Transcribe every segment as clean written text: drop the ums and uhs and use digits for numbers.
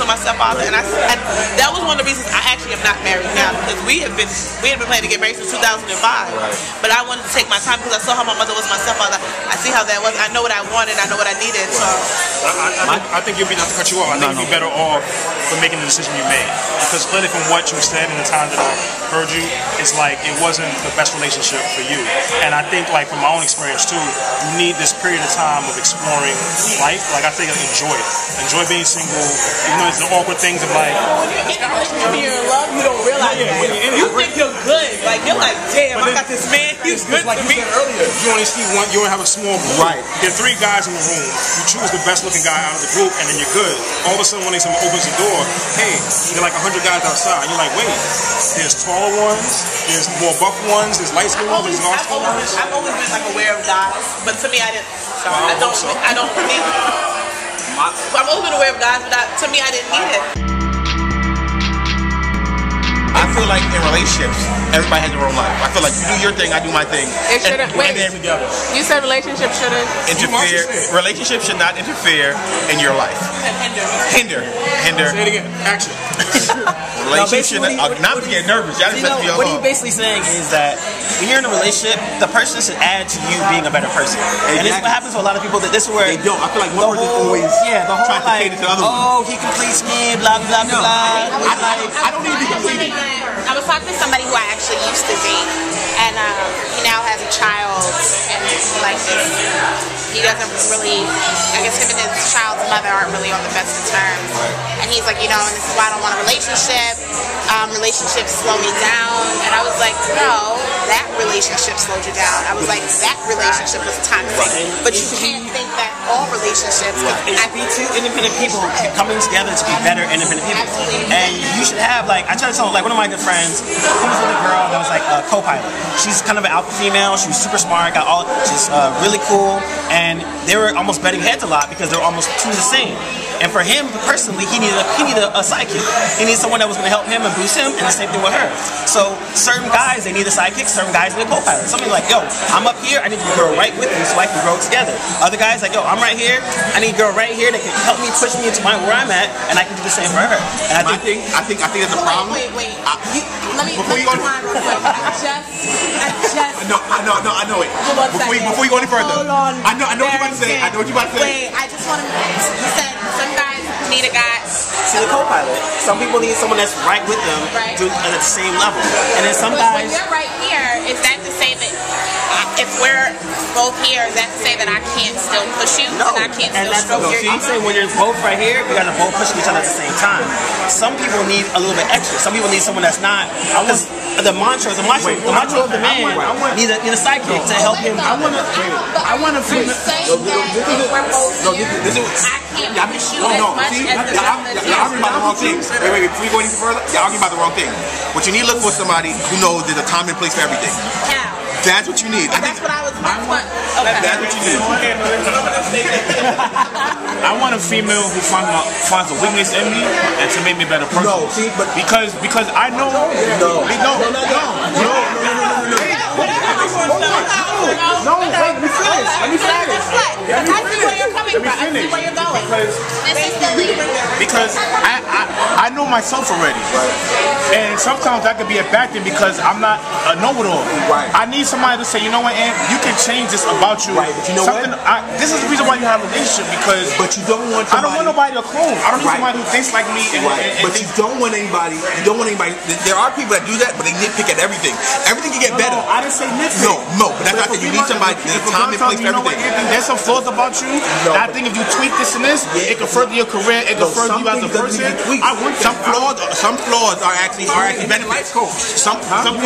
on my stepfather, and that was one of the reasons I actually am not married now, because we had been planning to get married since 2005. But I wanted to take my time because I saw how my mother was my stepfather. I see how that was. I know what I wanted. I know what I needed. So I think you'd be, not to cut you off, I think you'd be better off for making the decision you made, because clearly from what you said in the time that I heard you, it's like it wasn't the best relationship for you. And I think, like, from my own experience too, you need this period of time of exploring life. Like, I think enjoy it. Enjoy being single. You know, it's the awkward things of like, when you're in love, you don't realize that. You think you're good. Like, you're like, damn, I got this man. He's good like to you me. said earlier. You only see one. You only have a small group. Right. There are 3 guys in the room. You choose the best looking guy out of the group, and then you're good. All of a sudden, when someone opens the door, hey, there are like 100 guys outside. And you're like, wait, there's taller ones, there's more buff ones, there's light skinned ones, there's dark skinned ones. I've always been like aware of guys, but to me, I didn't. I don't need. I've always been aware of guys, but to me, I didn't need it. I feel like in relationships, everybody has their own life. I feel like you do your thing, I do my thing. It shouldn't. Wait, and then together. You said relationships shouldn't Interfere. Relationships should not interfere in your life. Hinder. Say it again. Action. Relationships not to get nervous. Y'all just be what he's basically saying is that when you're in a relationship, the person should add to you being a better person. Exactly. And this is what happens to a lot of people. That this is where they don't. I feel like one person always the whole tries to cater to the other one. Oh, he completes me, blah blah blah blah. I don't need to be completed. I was talking to somebody who I actually used to date, and he now has a child, and like he doesn't really, I guess him and his child's mother aren't really on the best of terms, and he's like, you know, and this is why I don't want a relationship. Relationships slow me down, and I was like, no, that relationship slowed you down. I was like, that relationship was toxic, but you can't think that all relationships. It should be 2 independent people coming together to be better independent people. And you should have, like, I try to tell, like, one of my good friends, he was with a girl that was like a co-pilot. She's kind of an alpha female. She was super smart, she's really cool, and they were almost butting heads a lot because they were almost 2 the same. And for him personally, he needed a sidekick. He needed someone that was going to help him and boost him, and the same thing with her. So certain guys, they need a sidekick. Certain guys need a co-pilot. Something like, yo, I'm up here, I need a girl right with me so I can grow together. Other guys like, yo, I'm right here, I need a girl right here that can help me push me into where I'm at, and I can do the same for her. And I think that's a problem. Wait. Let me real quick. I know it. Before you go any further, I know what you're about to say. I know what you're about to say. Wait, I just want to. You said some guys need a guy. See the co-pilot. Some people need someone that's right with them, at the same level. And then some guys. When you're right here, is that to say that if we're both here, is that to say that I can't still push you? No. And I can't still stroke your ego? I'm saying when you're both right here, you gotta both push each other at the same time. Some people need a little bit extra. Some people need someone that's not. The mantra of the man needs a sidekick to help him. I want to feel that we're both here. I can't push you as much as the rest of the team. Y'all arguing about the wrong thing. Wait, before you go any further, y'all arguing about the wrong thing. What you need to look for somebody who knows there's a time and place for everything. How? That's what you need. That's what I was. That's what you need. I want a female who finds a weakness in me and to make me a better person. No, see, but because I know. No, wait, let me finish. I see where you're coming from. I see where you're going. Because I know myself already. And sometimes that could be a bad thing because I'm not a know-it-all. Right. I need somebody to say, you know what, Ann, you can change this about you. Right, but you know what? This is the reason why you have a relationship, because but you don't want somebody, I don't want nobody to clone. I don't need somebody who thinks like me. But you don't want anybody. There are people that do that, but they nitpick at everything. Everything can get better. I didn't say nitpick. No, but that's not that. You need somebody. There's a time and place for everything. There's some flaws about you. And I think if you tweak this and this, it can further your career. It can further you as a person. I want some flaws are actually benefits. Some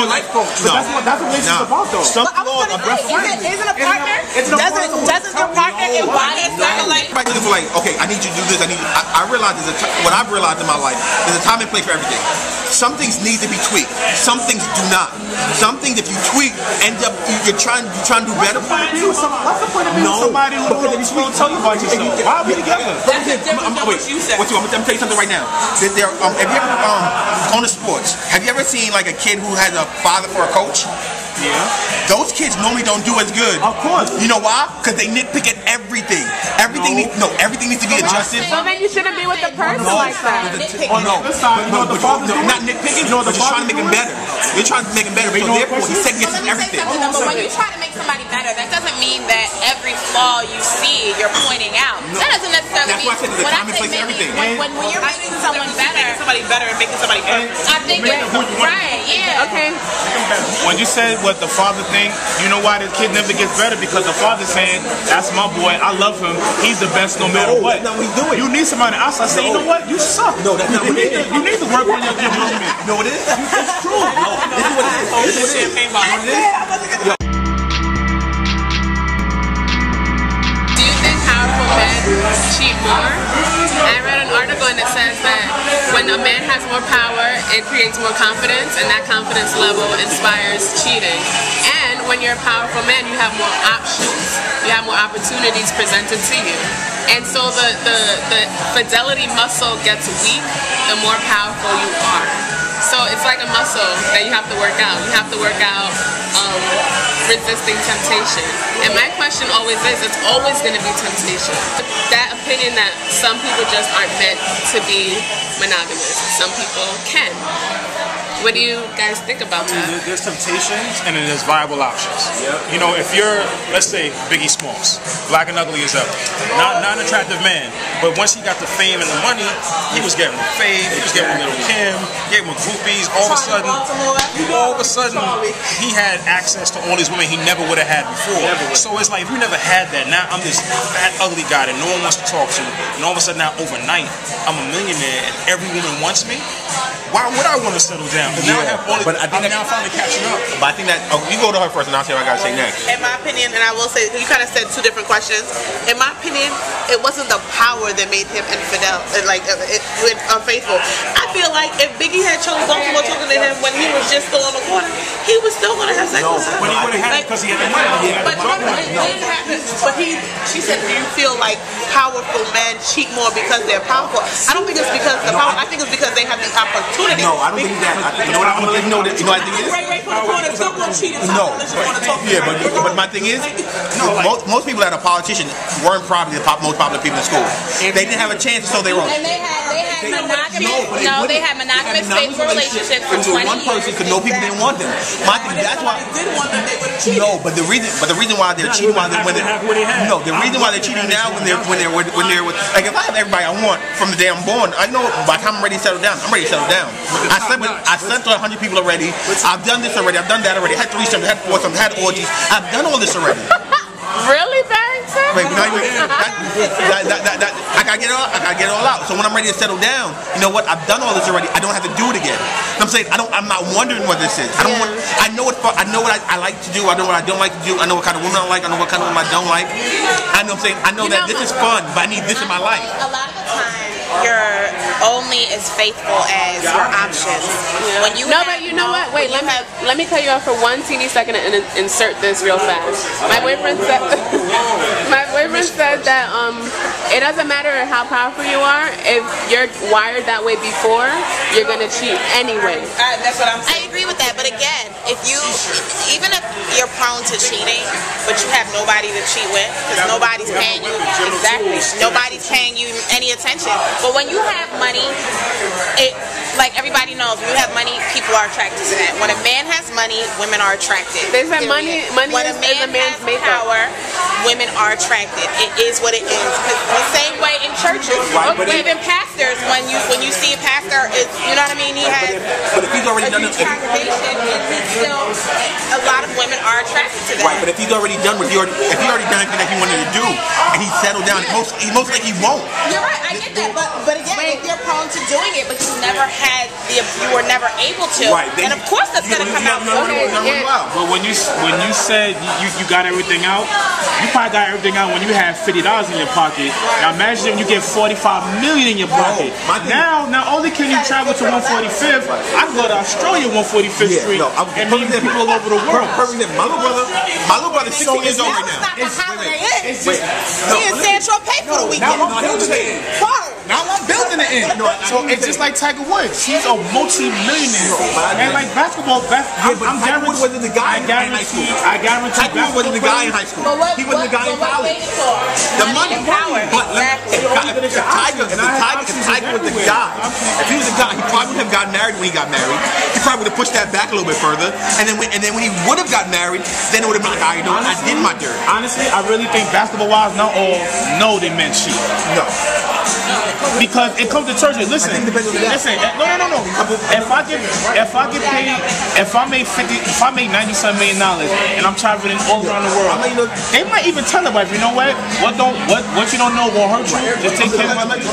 life coach. That's what relationship's about, though. Some flaws are Isn't a partner? Doesn't your partner embody certain like? Okay, I need you to do this. I realize what I've realized in my life. There's a time and place for everything. Some things need to be tweaked. Some things do not. Some things, if you tweak, end up you're trying to do better. What's the point of being somebody who don't tell you about yourself? Why are we together? That's the difference than what you said. I'm gonna tell you something right now. Have you ever on the sports? Have you ever seen like a kid who has a father for a coach? Those kids normally don't do as good. Of course. You know why? Because they nitpick at everything. Everything needs to be adjusted. So then you shouldn't be with the person like that. Oh no. Not nitpicking. They're trying to make him better. They're trying to make him better. So therefore, he's second guessing everything. But when you try to make somebody better, that doesn't mean that every flaw you see you're pointing out. That doesn't necessarily That's why I said there's a common place for everything. When you're making someone better, and making somebody perfect. I think right, yeah. Okay. When you said what the father think, you know why the kid never gets better? Because the father's saying, that's my boy, I love him, he's the best no matter what. That's not what he's doing. You need somebody outside say, you know what, you suck. No, that's not what it is. You need to work on your movement. No, it is. It's true. No, this is what it is. This is what it is. Champagne bottle. Do you think powerful men cheat more? I read an article and it says that when a man has more power, it creates more confidence, and that confidence level inspires cheating. And when you're a powerful man, you have more options. You have more opportunities presented to you. And so the fidelity muscle gets weak the more powerful you are. So it's like a muscle that you have to work out. You have to work out resisting temptation. And my question always is, it's always going to be temptation. That opinion that some people just aren't meant to be monogamous. Some people can. What do you guys think about that? There's temptations and then there's viable options. You know, if you're, let's say, Biggie Smalls, black and ugly as ever, not an attractive man, but once he got the fame and the money, he was getting with Faye, he was getting with Lil' Kim, getting with groupies. All of a sudden, he had access to all these women he never would have had before. So it's like, if you never had that, now I'm this fat, ugly guy that no one wants to talk to, and all of a sudden now overnight, I'm a millionaire and every woman wants me. Why would I want to settle down? Because now I have all But I think now I'm finally catching up. But I think that you go to her first, and I'll say what I gotta say next. In my opinion, and I will say, you kind of said two different questions. In my opinion, it wasn't the power that made him unfaithful. I feel like if Biggie had chose Baltimore talking to him when he was just still on the corner, he was still going to have sex with her. But he would have had it because he had the money. She said, do you feel like powerful men cheat more because they're powerful? I don't think it's because of the power. I think it's because they have the opportunity. No, I don't think that. You know what I think? You know what I think is? No. Yeah, but my thing is, most people that are politicians weren't probably the most popular people in school. They didn't have a chance to show their own. And they had monogamous faithful relationships for 20 one person because no people didn't want them. My thing, that's why. No, but the reason why they're cheating, the reason why they're cheating now when they're with, like, if I have everybody I want from the day I'm born, I know by the time I'm ready to settle down, I'm ready to settle down. I slept with 100 people already. I've done this already. I've done that already. Had threesomes, had foursomes, had orgies. I've done all this already. Really, Barrington? Wait, I gotta get it all out. So when I'm ready to settle down, you know what? I've done all this already. I don't have to do it again. I'm saying I'm not wondering what this is. I know what I like to do. I know what I don't like to do. I know what kind of women I like. I know what kind of women I don't like. I know what I'm saying. I know that this is fun, but I need this in my life. A lot of the time, you're only as faithful as your options. When you but you know what? Wait, let me cut you off for one teeny second and insert this real fast. My boyfriend said that it doesn't matter how powerful you are. If you're wired that way before, you're gonna cheat anyway. That's what I'm saying. I agree with that, but again, even if you're prone to cheating, but you have nobody to cheat with, because nobody's paying you nobody's paying you any attention. But when you have money, like everybody knows, when you have money, people are attracted to that. When a man has money, women are attracted. They said money when is a man a man's has power, women are attracted. It is what it is. The same way in churches, even pastors, when you see a pastor, you know what I mean? He has but if he's already done it, congregation, and he's still, a lot of women are attracted to that. Right, but if he's already done if he already done everything that he wanted to do, and he settled down, most likely he won't. You're right, I get that, but again, if you're prone to doing it, but you were never able to, right, then of course that's gonna come out. But when you said you got everything out, you probably got everything out when you had $50 in your pocket. Now imagine if you get $45 million in your pocket. Now, not only can you travel to 145th, I can go to Australia 145th Street and meet people all over the world. My little brother 16 years old right now. He in San Tropez for the weekend. No, Now I'm building it in. So it's just like Tiger Woods. He's a multi-millionaire. And like basketball, I'm Tiger Woods wasn't the guy in high school. I guarantee Tiger Woods wasn't the guy in high school. He wasn't the guy in college. The money. Power. But if Tiger was the guy, if he was the guy, he probably would have gotten married when he got married. He probably would have pushed that back a little bit further. And then when he would have got married, then it would have been like, I did my dirt. Honestly, I really think basketball-wise, not all know they meant cheat. No. Because it comes to church. Listen. No. If I make $90-some million and I'm traveling all around the world, they might even tell the wife, you know what? What you don't know will hurt you. Just take care of my money.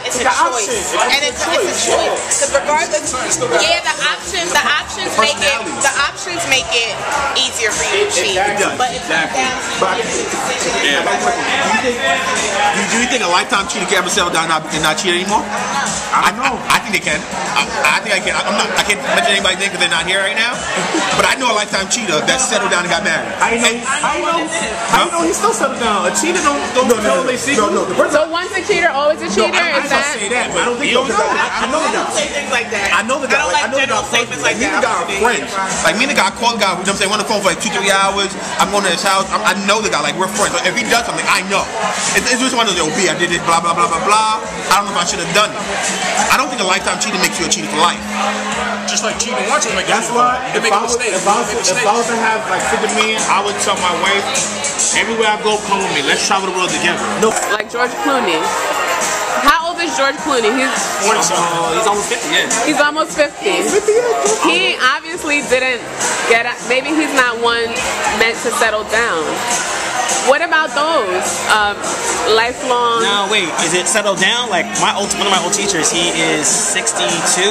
It's a choice, and it's a choice. Because regardless, the options make it easier for you to cheat. But it's down to your decision. Do you think a lifetime cheater can ever settle down and not cheat anymore? I don't know. I think they can. I think I can. I can't mention anybody because they're not here right now. But I know a lifetime cheater that settled down and got married. I know he still settled down. A cheater don't tell they secret. No. So once a cheater, always a cheater? I say that, but I don't think so. I know the guy. I don't say things like that. I know the guy. I don't like general statements like Me and that. the guy are friends. Like me and the guy, I call the guy. I'm saying, on the phone for like 2-3 hours. I'm going to his house. I know the guy. Like we're friends. So if he does something, I know. It's just one of those. I did it. Blah blah blah blah blah. I don't know if I should have done it. I don't think a lifetime cheater makes you a cheater for life. Just like cheating once, like That's why they make a mistake. If I was to have like $50 million, I would tell my wife, everywhere I go, come with me. Let's travel the world together. No. Like George Clooney. How old is George Clooney? He's 40 something. He's almost 50, yeah. He's almost 50. He obviously didn't get it. Maybe he's not one meant to settle down. What about those lifelong? Now wait, is it settled down? Like one of my old teachers, he is 62,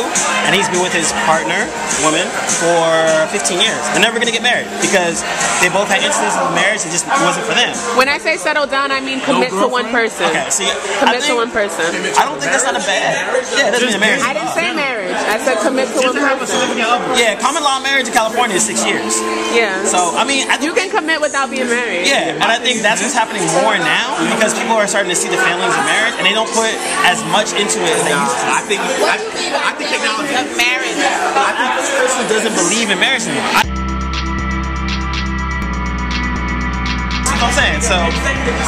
and he's been with his partner, woman, for 15 years. They're never gonna get married because they both had instances of marriage. It just wasn't for them. When I say settle down, I mean commit to one person. Okay, see, commit to one person. I don't think that's not a bad. Yeah, it doesn't mean a marriage. I didn't say marriage. I said commit to one person. Yeah, common law marriage in California is 6 years. Yeah. So I mean, you can commit without being married. Yeah, and I think that's what's happening more now because people are starting to see the failings of marriage and they don't put as much into it as they used to. I think technology. Of marriage. I think this person doesn't believe in marriage anymore. You know what I'm saying? So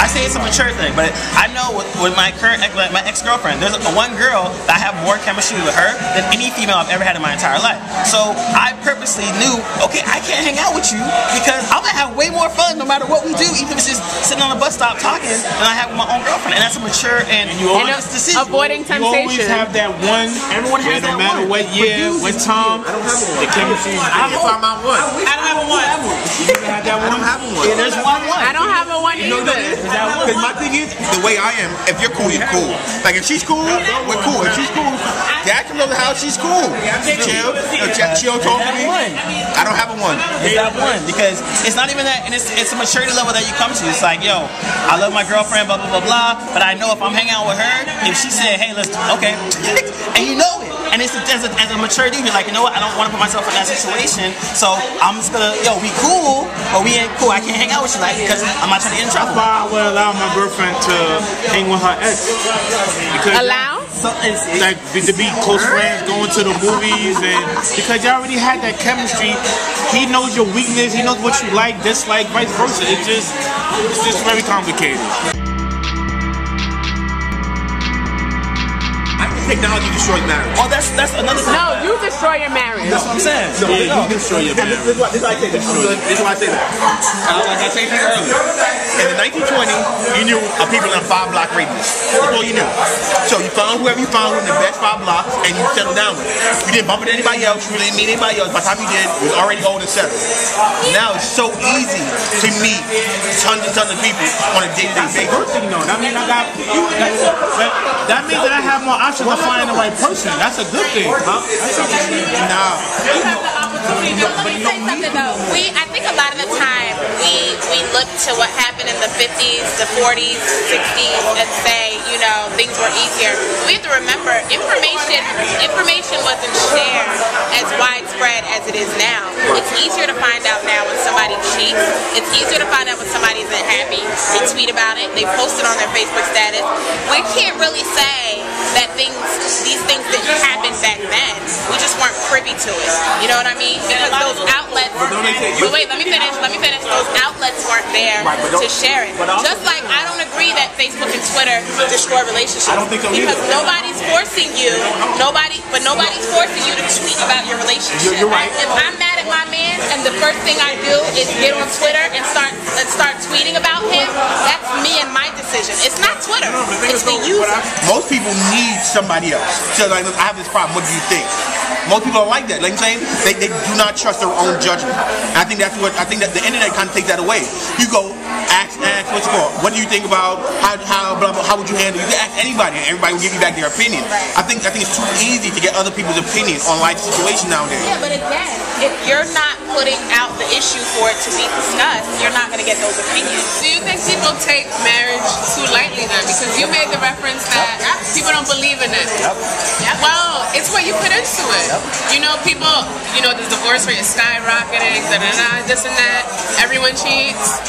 I say it's a mature thing, but I know with my current my ex-girlfriend, there's one girl that I have more chemistry with her than any female I've ever had in my entire life. So I purposely knew, okay, I can't hang out with you because I'm gonna have way more fun no matter what we do, even if it's just sitting on a bus stop talking than I have with my own girlfriend. And that's a mature and honest decision. Avoiding temptation. You always have that one. Everyone has that no matter one. what year, what time, the chemistry. I don't have my one. I don't have a one. You have that one. I don't have one. Yeah, there's one. I don't have a one either. Because my thing is, the way I am, if you're cool, you're cool. Like if she's cool, we're cool. If she's cool, Dad comes over the house, she's cool. She chill. She don't talk to me. I don't have a one. It's that one because it's not even that, and it's a maturity level that you come to. It's like, yo, I love my girlfriend, blah blah blah blah. But I know if I'm hanging out with her, if she said, hey, let's okay, and you know it. And it's as a mature dude, you're like, you know what? I don't want to put myself in that situation, so I'm just gonna, we cool, but we ain't cool. I can't hang out with you like because I'm not trying to get in trouble. That's why I would allow my girlfriend to hang with her ex. Because like to be close friends, going to the movies, and because you already had that chemistry. He knows your weakness. He knows what you like, dislike, vice versa. It's just very complicated. Technology destroys marriage. Oh, that's another thing. No, you destroy your marriage. That's what I'm saying. No, you destroy your marriage. This is why I say that. This is why I say that. Like I said earlier, in the 1920s, you knew people in a 5-block radius. That's all you knew. So you found whoever you found in the best 5 blocks, and you settled down with it. You didn't bump into anybody else. You didn't meet anybody else. By the time you did, it was already old and settled. Now it's so easy to meet tons and tons of people on a day-to-day basis. Good thing, though. That means that means that I have more options of finding the right person. That's a good thing, huh? Nah. Let me say something though. I think a lot of the time we look to what happened in the 50s, the 40s, 60s, and say, you know, things were easier. We have to remember, information wasn't shared as widespread as it is now. It's easier to find out now when somebody cheats. It's easier to find out when somebody isn't happy. They tweet about it. They post it on their Facebook status. We can't really say that these things didn't happen back then. We just weren't privy to it. You know what I mean? Because those outlets. But wait, let me finish. Those outlets weren't there to share it. Just like I don't agree that Facebook and Twitter destroy relationships. I don't think so either. Because nobody's forcing you. Nobody's forcing you to tweet about your relationship. You're right. If I'm mad at my man and the first thing I do is get on Twitter and start tweeting about him, that's me and my decision. It's not Twitter. It's the user. Most people need somebody else. So like, I have this problem. What do you think? Most people are like that. Like I'm saying, they do not trust their own judgment. I think that the internet kind of takes that away. You go ask what's called. What do you think about how blah blah? How would you handle? You can ask anybody, and everybody will give you back their opinion. I think it's too easy to get other people's opinions on life situation nowadays. Yeah, but again, if you're not putting out the issue for it to be discussed, you're not going to get those opinions. Do you think people take marriage too lightly then? Because you made the reference that people don't believe in it. Yep. Well, it's what you put into it. You know, people, the divorce rate is skyrocketing, this and that. Everyone cheats.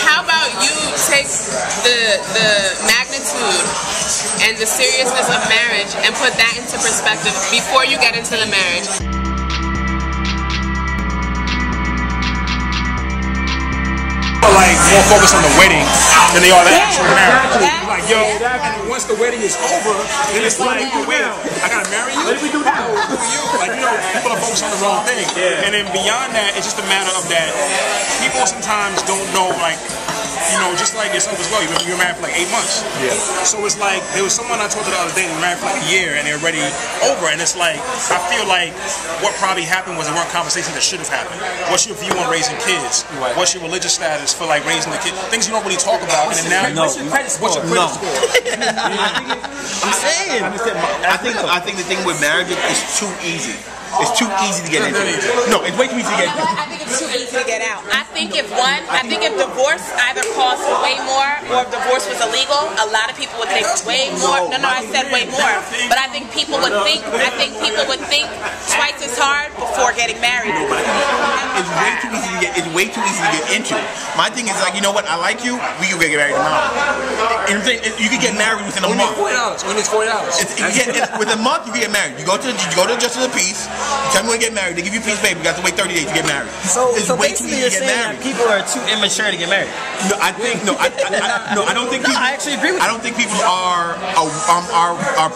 How about you take the magnitude and the seriousness of marriage and put that into perspective before you get into the marriage? Like more focused on the wedding than they are the actual marriage. Like and once the wedding is over, then it's like, oh wait, I gotta marry you. What do we do now? Who are you? Like people are focused on the wrong thing. And then beyond that, it's just a matter of that people sometimes don't know, like. Just like yourself as well, you're married for like 8 months. Yeah. So it's like, there was someone I talked to the other day, they were married for like a year and they're already over. And it's like, I feel like what probably happened was there weren't conversations that should have happened. What's your view on raising kids? Right. What's your religious status for like raising the kids? Things you don't really talk about. And now, what's your credit score? I'm saying. I think the thing with marriage is too easy. It's too easy to get into. No, it's way too easy to get into. I think it's too easy to get out. I think if divorce either cost way more or if divorce was illegal, a lot of people would think way more. No, I said way more. But I think people would think twice as hard before getting married. It's way too easy to get into. My thing is like, you know what? I like you. We can get married tomorrow. You can get married within a month. Only $40. Within a month, you can get married. You go to the Justice of the Peace. You tell me when to get married. They give you a piece of paper. You got to wait 30 days to get married. So basically, you're saying that people are too immature to get married. No, I don't think. I actually agree with you. I don't think people are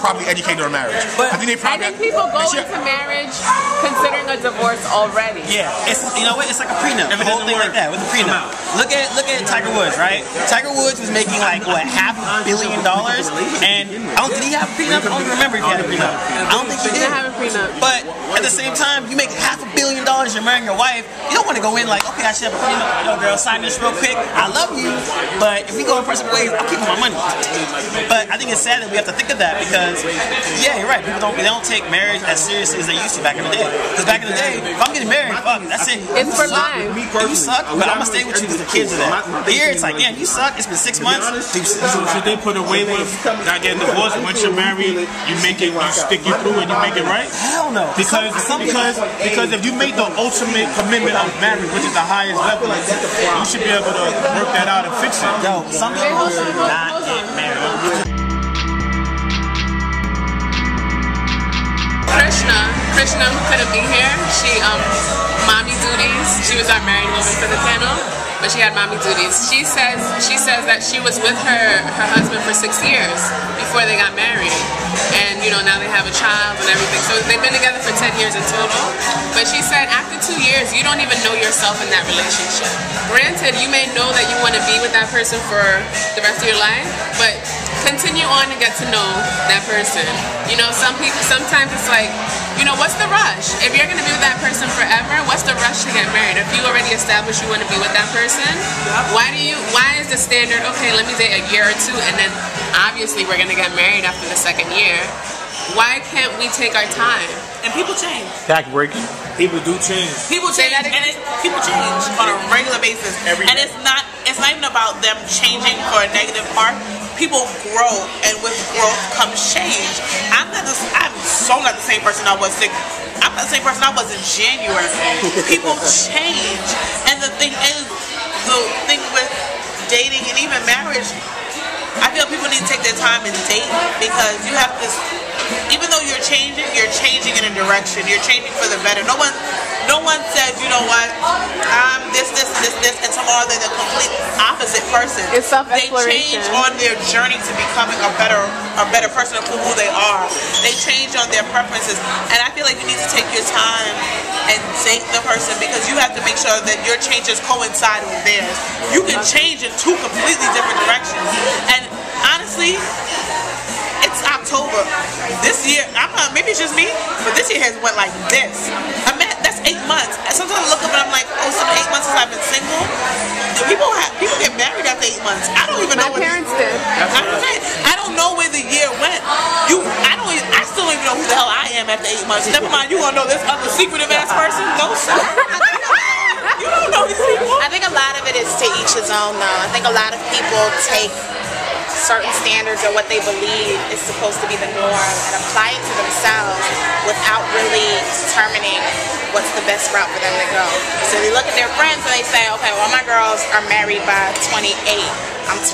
properly educated on marriage. But I think people go into marriage considering a divorce already. Yeah, it's it's like a prenup. The whole thing like that with a prenup. Look at Tiger Woods, right? Tiger Woods was making like what, $500 million, and did he have a prenup? I don't even remember if he had a prenup. I don't think he did have a prenup. But at the same time, you make $500 million. You're marrying your wife. You don't want to go in like, okay, I should have a prenup. Yo, girl, sign this real quick. I love you, but if we go in separate ways, I'm keeping my money. But I think it's sad that we have to think of that because, yeah, you're right. People don't take marriage as seriously as they used to back in the day. Because back in the day, if I'm getting married, fuck, that's it. It's for life. You suck, but I'm gonna stay with you because the kids are there. Here, it's like, damn, you suck. It's been 6 months. So should they put away with not getting divorced? Once you're married, you stick you through and you make it right? Hell no. Because if you make the ultimate commitment of marriage, which is the highest level, you should be able to work that out and fix it. Yo, some people should not get married. Krishna, who couldn't be here, she mommy duties. She was our married woman for the panel, but she had mommy duties. She says that she was with her husband for 6 years before they got married, and now they have a child and everything. So they've been together for 10 years in total. But she said after 2 years, you don't even know yourself in that relationship. Granted, you may know that you want to be with that person for the rest of your life, but continue on to get to know that person. Sometimes it's like, what's the rush? If you're going to be with that person forever, what's the rush to get married? If you already established you want to be with that person, why is the standard, okay, let me date a year or two, and then obviously we're going to get married after the second year? Why can't we take our time? And people change. Backbreaking. People do change. People change, people change on a regular basis. And it's not even about them changing for a negative part. people grow, and with growth comes change. I'm so not the same person I was I'm not the same person I was in January. People change, and the thing with dating and even marriage, I feel people need to take their time and date, because you have this. Even though you're changing in a direction. You're changing for the better. No one says, you know what, I'm this, and tomorrow they're the complete opposite person. It's self-exploration. They change on their journey to becoming a better person of who they are. They change on their preferences, and I feel like you need to take your time and date the person, because you have to make sure that your changes coincide with theirs. You can change in two completely different directions, and honestly, it's October. This year, maybe it's just me, but this year has went like this. That's 8 months. And sometimes I look up and I'm like, oh, so 8 months since I've been single. People get married after 8 months. I don't even know. My parents did. I don't know where the year went. I still don't even know who the hell I am after 8 months. Never mind, you gonna know this other secretive ass person? No, sir. You don't know these people. I think a lot of it is to each his own, though. I think a lot of people take certain standards or what they believe is supposed to be the norm and apply it to themselves without really determining what's the best route for them to go. So they look at their friends and they say, okay, well, my girls are married by 28. I'm 26,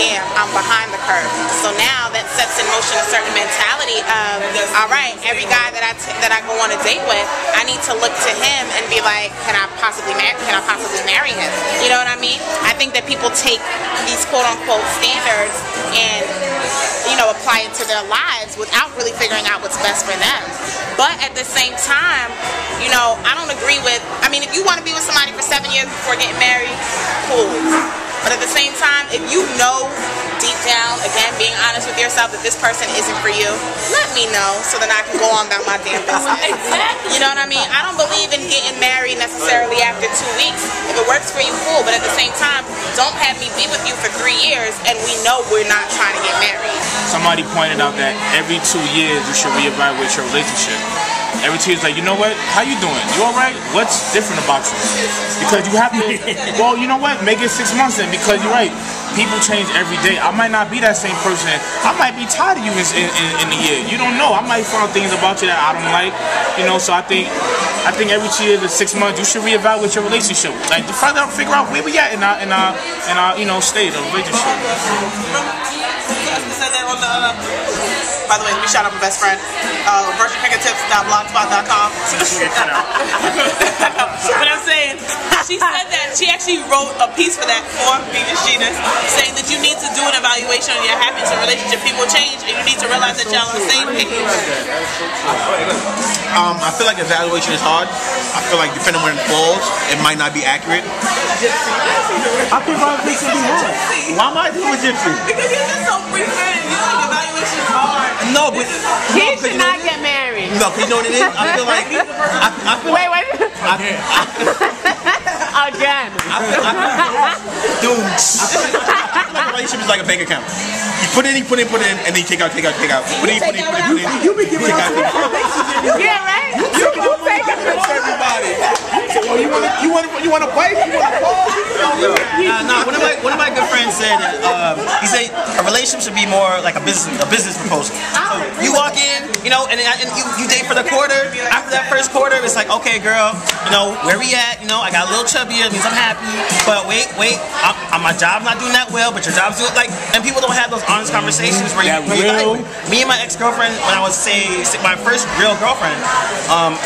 damn, I'm behind the curve. So now that sets in motion a certain mentality of, all right, every guy that I go on a date with, I need to look to him and be like, can I possibly marry him? You know what I mean? I think that people take these quote unquote standards and, you know, apply it to their lives without really figuring out what's best for them. But at the same time, you know, I don't agree with, I mean, if you want to be with somebody for 7 years before getting married, cool. But at the same time, if you know deep down, again, being honest with yourself, that this person isn't for you, let me know so that I can go on about my damn business. Exactly. You know what I mean? I don't believe in getting married necessarily after 2 weeks. If it works for you, cool. But at the same time, don't have me be with you for 3 years and we know we're not trying to get married. Somebody pointed out that every 2 years you should reevaluate your relationship. Every 2 years, like, you know what? How you doing? You all right? What's different about you? Because you have to. Well, you know what? Make it 6 months then. Because you're right. People change every day. I might not be that same person. I might be tired of you in the year. You don't know. I might find things about you that I don't like. You know. So I think every 2 years to 6 months, you should reevaluate your relationship. Like, to figure out where we at in our you know, state of relationship. By the way, let me shout out my best friend, virginfingertips.blogspot.com. But I'm saying, she said that she actually wrote a piece for that for Venus Genius, saying that you need to do an evaluation on your happiness and relationship. People change, and you need to realize that y'all on the same page. I feel like evaluation is hard. I feel like depending on where it falls, it might not be accurate. I think probably should be wrong. Why am I doing gypsy? Because you're just so free-fitting. You think evaluation is hard. No, but He should not get married. no, because you know what it is. I feel like I feel Wait. Again. dude. I feel like a relationship is like a bank account. You put in, and then you take out. Put in. You be giving out Yeah, right? You take it to everybody. You want a wife? You want a ball? One of my good friends said he said a relationship should be more like a business proposal. So you walk in, you know, and you date for the quarter. After that first quarter, it's like, okay, girl, you know, where we at? You know, I got a little chubbier, it means I'm happy. But wait, my job's not doing that well, but your job's doing and people don't have those honest conversations where me and my ex-girlfriend, when I was my first real girlfriend,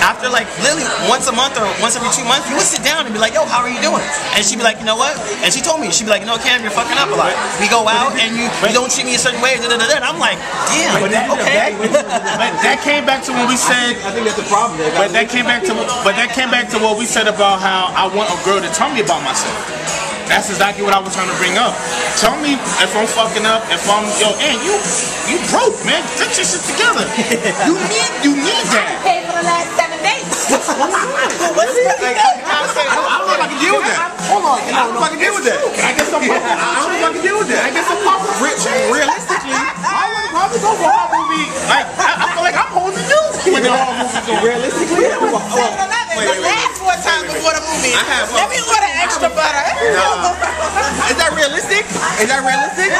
after like literally once a month or once every 2 months, you would sit down and be like, yo, how are you doing? And she'd be like, you know what? And she told me, she'd be like, you know, Cam, you're fucking up a lot. We go out and you don't treat me a certain way, and I'm like, damn, okay. But that came back to when we said. I think that's the problem. But that came back to what we said about how I want a girl to tell me about myself. That's exactly what I was trying to bring up. Tell me if I'm fucking up, if I'm you broke, man. Get your shit together. You need that. I paid for the last 7 days. What's that? I don't know if I can deal with that. Hold on. I don't know if I can deal with that. Can I get some popcorn? I don't know if I can deal with that. Can I get some popcorn? Realistically, I would probably go for a horror movie. Like I feel like I'm holding you when the horror movie's on. Realistically, wait. one time before the movie. I have. Let me order extra butter. Is that realistic? Is that realistic?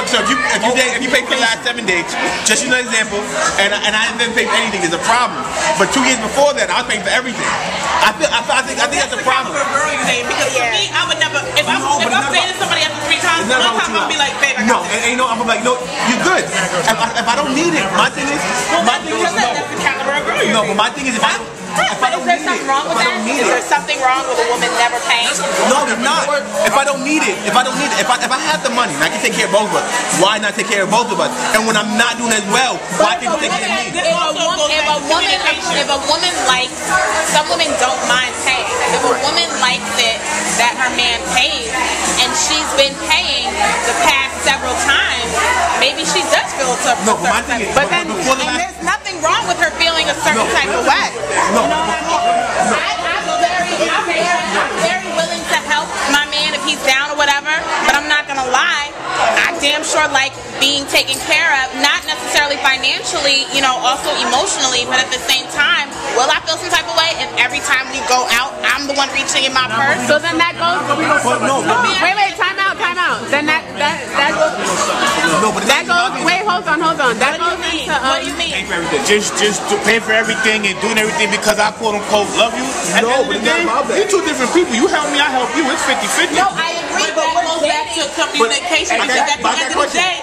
So if you pay for the last 7 dates, just use an example, and I didn't pay for anything, there's a problem. But 2 years before that, I was paying for everything. I think that's a problem. Because for me, I would never. If I'm dating somebody after 3 times, one time I'll be like, babe, I got this. And I'm like, no, you're good. If I don't need it, my thing is that's the caliber of girl. no, but my thing is if I don't Is there something wrong with that? Is there something wrong with a woman never paying? No, there's not. If I don't need it, if I have the money and I can take care of both of us, why not take care of both of us? And when I'm not doing as well, why can't you take care of me? If a woman likes, some women don't mind paying. If a woman likes it that her man pays, and she's been paying the past several times, maybe she does feel a certain No, but my thing is, but then, and there's nothing wrong with her feeling a certain type of way. No. You know what I mean? I'm very willing to help my man if he's down or whatever, but I'm not gonna lie, I damn sure like being taken care of, not necessarily financially, you know, also emotionally, but at the same time, will I feel some type of way if every time we go out, I'm the one reaching in my purse? So then that goes. Wait, time out. Then that goes. That goes. Wait, hold on. That goes into. What do you mean? Just to pay for everything and doing everything because I quote unquote love you. At the end of the day, you're two different people. You help me, I help you. It's 50-50. No, I agree, But that goes back to communication. Because at the end of the day,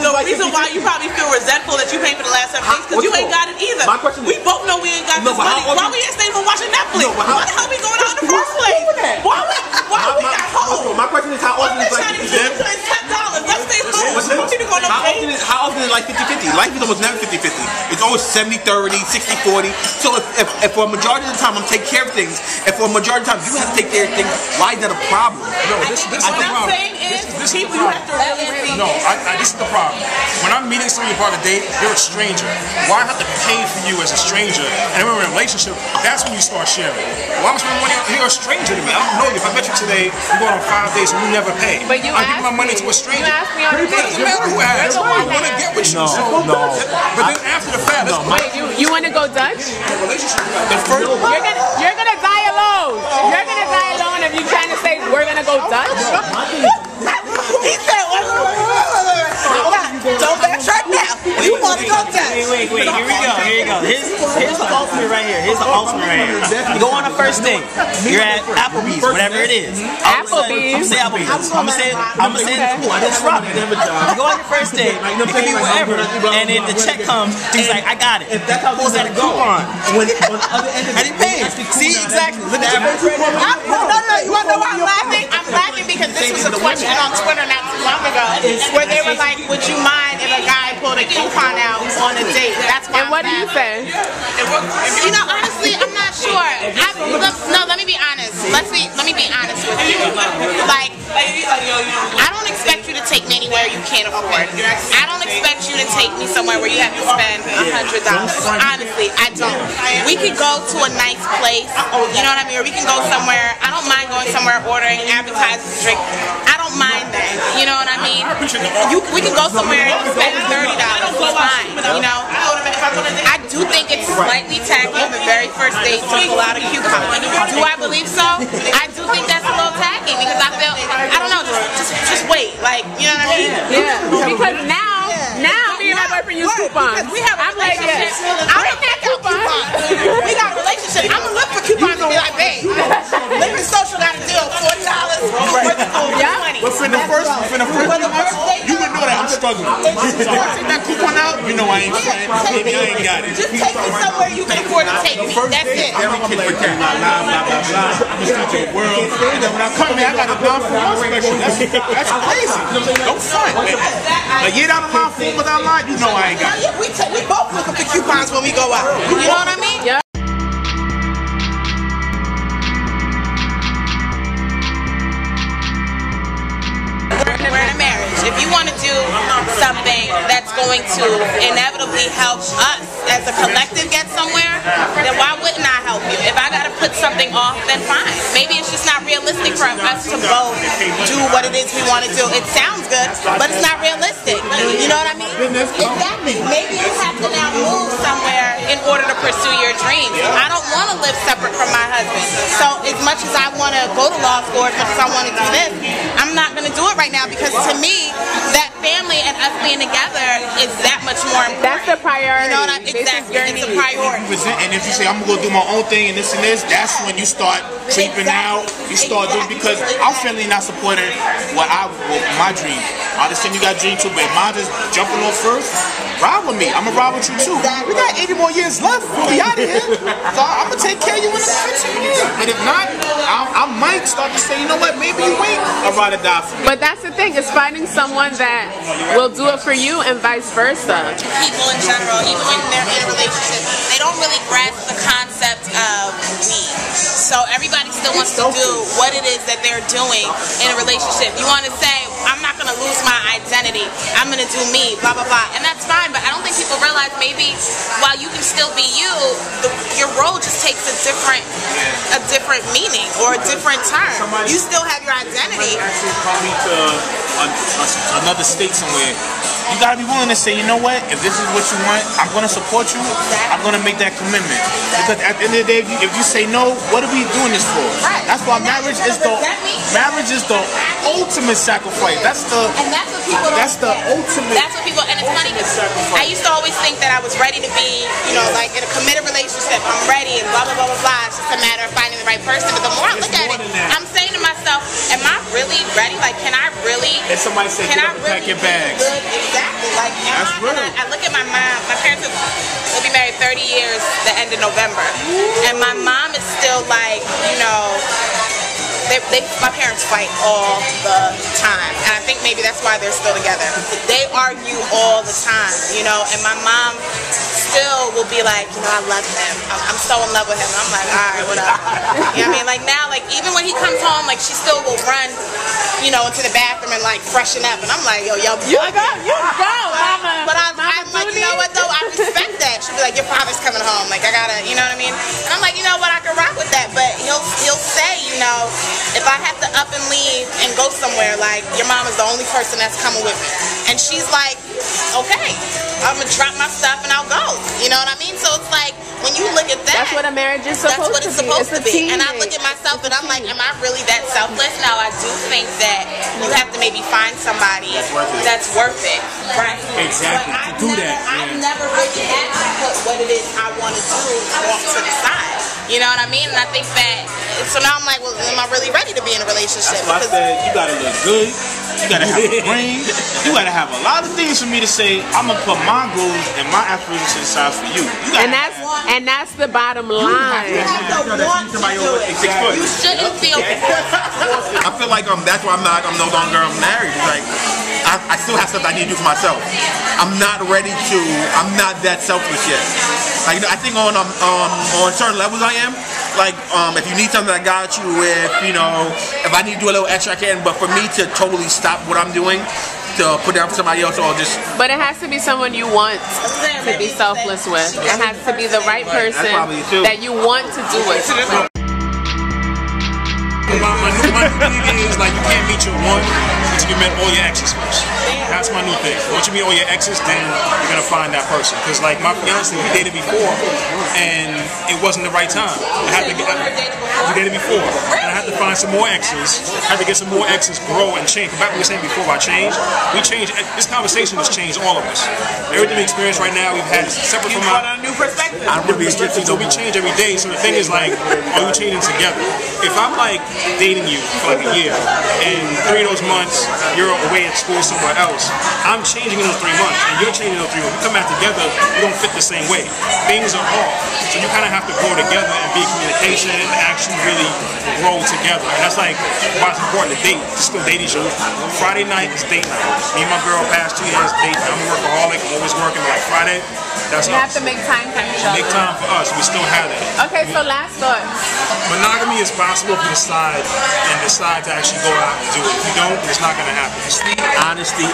the reason why you probably feel resentful that you paid for the last 7 days because you ain't got it either. My question is, we both know we ain't got this money. Why we ain't staying home watching Netflix? Why the hell we going out in the first place? Why we got home? My question is how often is like $10. Let's stay home. how often is like 50-50? Life is almost never 50-50. It's always 70-30, 60-40. So if for a majority of the time I'm taking care of things, and for a majority of the time you have to take care of things, why is that a problem? No, this is the What I'm problem. saying is, people you have to really see. No, this is the problem. When I'm meeting somebody about a date, you're a stranger. Why have to pay for you as a stranger? And when we're in a relationship, that's when you start sharing. Why am I spending money? You're a stranger to me. I don't know you. If I met you today, we go on 5 dates and you never pay. But you I give my money to a stranger. You asked me on a date. It doesn't matter who asks. I want to get with you. But then after the fact, You want to go Dutch? You're gonna die alone. You're gonna die alone if you're trying to say we're gonna go Dutch. He said, don't backtrack now. You want to go Dutch. Wait, here we go. Here's the ultimate right here. You go on a first date. You're at Applebee's, whatever it is. Applebee's. I'm gonna say it's rough. You go on your first date, it can be whatever, and then the check comes, he's like, I got it. Pulls out a coupon. And he pays. See, exactly. Look at that. No, you wanna know why I'm laughing? I'm laughing because this was a question on Twitter not too long ago where they were like, would you mind if a guy pulled a coupon out on a date? That's why. And what do you say? You know, honestly, I'm not sure. Let me be honest. Let me be honest with you. Like, I don't expect you to take me anywhere you can't afford. I don't expect you to take me somewhere where you have to spend $100. Honestly, I don't. We could go to a nice place, you know what I mean? Or we can go somewhere. I don't mind going somewhere, ordering appetizers, drink. I don't mind that. You know what I mean? We can go somewhere and spend $30. It's fine. You know? I do think it's slightly tacky on the very first date to pull out a coupon. Do I believe so? I do think that's a little tacky because I feel, I don't know, just wait. Like, you know what I mean? Yeah. Because now me and my boyfriend use coupons. We have a relationship. I'm a coupon. We got a relationship. I'm gonna look for coupons and be like, babe, Living Social got a deal, $40 worth of $20. But for the first date, you would know that I'm struggling. Take that coupon out, you know I ain't trying. Maybe I ain't got it. Just take me somewhere you can afford to take me. That's it. Every kid for that. Blah, blah, blah, blah. Just got your world. And then when I come here, I got a 941 special. That's crazy. Don't front. A year down the line, 4 months down the line, you know I ain't got it. We both looking for coupons when we go out. You know what I mean? Yeah. We're in a marriage. If you want to do something that's going to inevitably help us as a collective get somewhere, then why wouldn't I help you? If I got to put something off, then fine. Maybe it's just not realistic for us to both do what it is we want to do. It sounds good, but it's not realistic. You know what I mean? Exactly. Maybe you have to now move somewhere in order to pursue your dreams. I don't want to live separate from my husband. So as much as I want to go to law school, as much as I want to do this, I'm not going to do it right now because to me, that family and us being together is that much more important. That's the priority. You know what I mean? Exactly. It's a priority. And if you say, I'm going to go do my own thing and this, that's when you start creeping out. You start doing, because I'm fairly not supporting my dreams. I understand you got dreams too, but if mine just jumping off first, ride with me. I'm going to ride with you too. We got 80 more years left. We'll be out of here. So I'm going to take care of you in the 15 years. But if not, I might start to say, you know what, maybe you ain't a ride or die for me. But that's the thing, is finding someone that will do it for you and vice versa. People in general, even when they're in a relationship, they don't really grasp the concept of me. So everybody still wants to do what it is that they're doing in a relationship. You want to say, I'm not going to lose my identity. I'm going to do me, blah, blah, blah. And that's fine, but I don't think people realize maybe while you can still be you, your role just takes a different meaning or a different term. You still have your identity. Actually call me to another state somewhere. You gotta be willing to say, you know what, if this is what you want, I'm gonna support you, I'm gonna make that commitment. Because at the end of the day, if you say no, what are we doing this for? That's why marriage is the ultimate sacrifice. That's the ultimate. That's what people, and it's funny because I used to always think that I was ready to be, you know, like in a committed relationship, I'm ready and blah, blah, blah, blah, blah. It's just a matter of finding the right person. But the more I look at it, I'm saying to myself, am I really ready? Like, can I really, and somebody said, can I really pack your bags. Exactly. Like, I look at my mom. My parents will be married 30 years the end of November, and my mom is still like, you know, my parents fight all the time, and I think maybe that's why they're still together. They argue all the time, you know, and my mom still will be like, you know, I love him. I'm so in love with him. I'm like, all right, what up? You know what I mean? Like now, like even when he comes home, like she still will run, you know, into the bathroom and like freshen up, and I'm like, yo, you go, mama. But I'm like, you know what though? I respect that. She'll be like, your father's coming home. Like I gotta, you know what I mean? And I'm like, you know what? I can rock with that. But he'll say, you know, if I have to up and leave and go somewhere, like your mom is the only person that's coming with me, and she's like, okay, I'm gonna drop my stuff and I'll go. You know what I mean? So it's like when you look at that, that's what a marriage is supposed to be. That's what it's supposed to be. And I look at myself and I'm like, am I really that selfless? Now I do think that you have to maybe find somebody that's worth it. Right. Exactly. But to do that. I've never really had to put what it is I want to do off to the side. You know what I mean? And I think that, so now I'm like, well, am I really ready to be in a relationship? That's why I said you gotta look good, you gotta have a brain, you gotta have a lot of things for me to say, I'm gonna put my goals and my aspirations to the side for you. And that's the bottom line. You shouldn't feel I feel like that's why I'm no longer married. Like I still have stuff I need to do for myself. I'm not that selfless yet. Like I think on certain levels I am. Like if you need something I got you with, you know, if I need to do a little extra I can, but for me to totally stop what I'm doing to put down for somebody else or just. But it has to be someone you want to be selfless with. It has to be the right person that you want to do it. My new thing is like you can't meet your one until you met all your exes first. That's my new thing. Once you meet all your exes, then you're gonna find that person. Because like my fiance, we dated before, and it wasn't the right time. We dated before, and I had to find some more exes. I had to get some more exes, grow and change. Back we were saying before about change, we changed. This conversation has changed all of us. Everything we experience right now, we've had separate from our new perspective. So we change every day. So the thing is like, are we changing together? If I'm like dating you for like a year, and 3 of those months you're away at school somewhere else, I'm changing in those 3 months, and you're changing in those 3 months. We come back together, we don't fit the same way. Things are off, so you kind of have to grow together and be in communication and actually really grow together. And that's like why it's important to date. Just go date each other. Friday night is date night. Me and my girl past 2 years date night. I'm a workaholic, always working. Like Friday, that's you us. have to make time for each other. Make time for us. We still have that. Okay, so last thoughts. Monogamy is possible if you decide to actually go out and do it. If you don't, it's not going to happen. Honesty.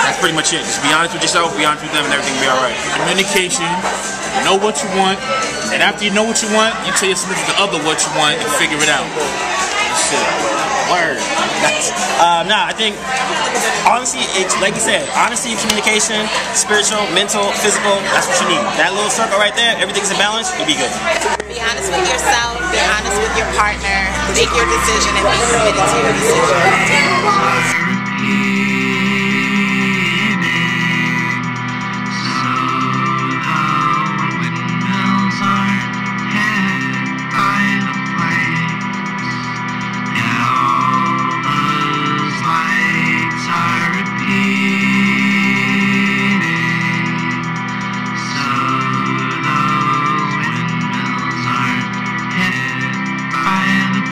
That's pretty much it. Just be honest with yourself, be honest with them, and everything will be alright. Communication, know what you want, and after you know what you want, you tell your significant other what you want and figure it out. Word. Nah, I think honestly, it's like you said, honesty, communication, spiritual, mental, physical, that's what you need. That little circle right there, everything's in balance, you'll be good. Be honest with yourself, be honest with your partner, make your decision and be committed to your decision.